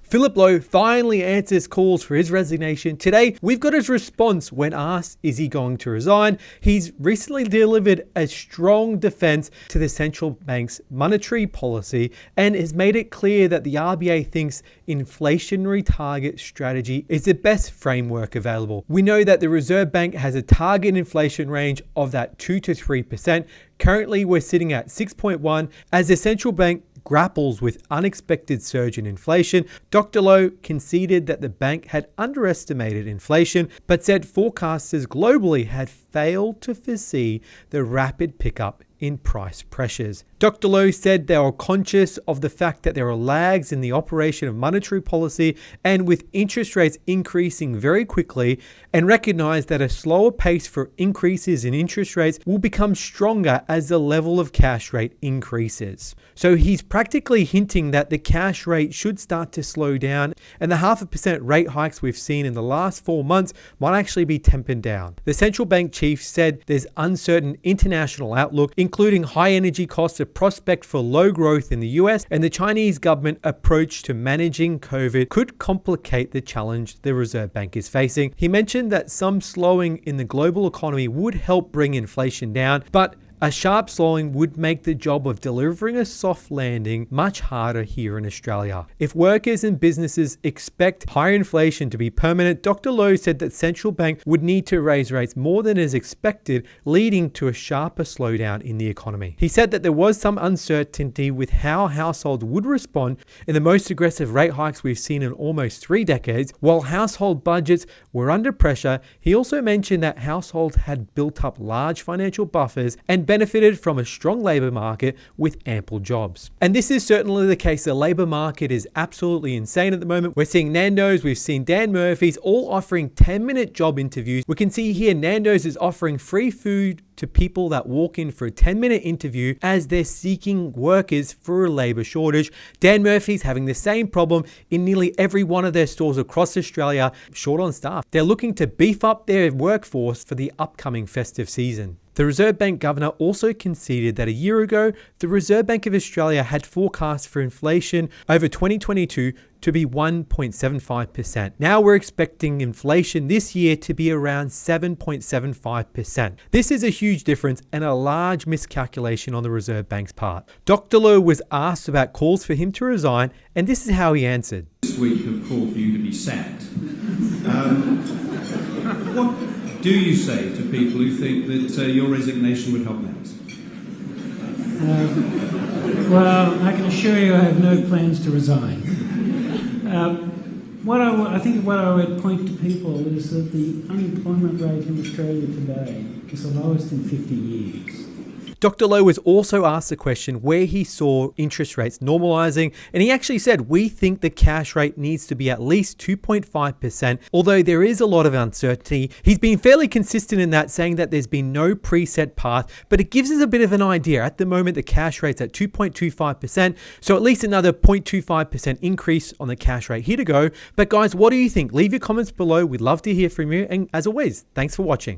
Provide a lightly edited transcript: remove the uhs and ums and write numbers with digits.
Philip Lowe finally answers calls for his resignation. Today, we've got his response when asked, is he going to resign? He's recently delivered a strong defense to the central bank's monetary policy and has made it clear that the RBA thinks inflationary target strategy is the best framework available. We know that the Reserve Bank has a target inflation range of that 2 to 3%. Currently, we're sitting at 6.1 as the central bank grapples with unexpected surge in inflation. Dr. Lowe conceded that the bank had underestimated inflation, but said forecasters globally had failed to foresee the rapid pickup in price pressures. Dr. Lowe said they are conscious of the fact that there are lags in the operation of monetary policy and with interest rates increasing very quickly, and recognize that a slower pace for increases in interest rates will become stronger as the level of cash rate increases. So he's practically hinting that the cash rate should start to slow down and the 0.5% rate hikes we've seen in the last 4 months might actually be tempered down. The central bank chief said there's uncertain international outlook, including high energy costs, a prospect for low growth in the US, and the Chinese government approach to managing COVID could complicate the challenge the Reserve Bank is facing. He mentioned that some slowing in the global economy would help bring inflation down, but a sharp slowing would make the job of delivering a soft landing much harder here in Australia. If workers and businesses expect higher inflation to be permanent, Dr. Lowe said that central bank would need to raise rates more than is expected, leading to a sharper slowdown in the economy. He said that there was some uncertainty with how households would respond in the most aggressive rate hikes we've seen in almost 3 decades. While household budgets were under pressure, he also mentioned that households had built up large financial buffers and benefited from a strong labour market with ample jobs. And this is certainly the case. The labour market is absolutely insane at the moment. We're seeing Nando's, we've seen Dan Murphy's all offering 10-minute job interviews. We can see here Nando's is offering free food to people that walk in for a 10-minute interview as they're seeking workers for a labour shortage. Dan Murphy's having the same problem in nearly every one of their stores across Australia, short on staff. They're looking to beef up their workforce for the upcoming festive season. The Reserve Bank governor also conceded that a year ago, the Reserve Bank of Australia had forecast for inflation over 2022 to be 1.75%. Now we're expecting inflation this year to be around 7.75%. This is a huge difference and a large miscalculation on the Reserve Bank's part. Dr. Lowe was asked about calls for him to resign, and this is how he answered. This week have called for you to be sacked. What do you say to people who think that your resignation would help matters? Well, I can assure you I have no plans to resign. What I would point to people is that the unemployment rate in Australia today is the lowest in 50 years. Dr. Lowe was also asked a question where he saw interest rates normalizing, and he actually said, we think the cash rate needs to be at least 2.5%, although there is a lot of uncertainty. He's been fairly consistent in that, saying that there's been no preset path, but it gives us a bit of an idea. At the moment, the cash rate's at 2.25%, so at least another 0.25% increase on the cash rate here to go. But guys, what do you think? Leave your comments below. We'd love to hear from you, and as always, thanks for watching.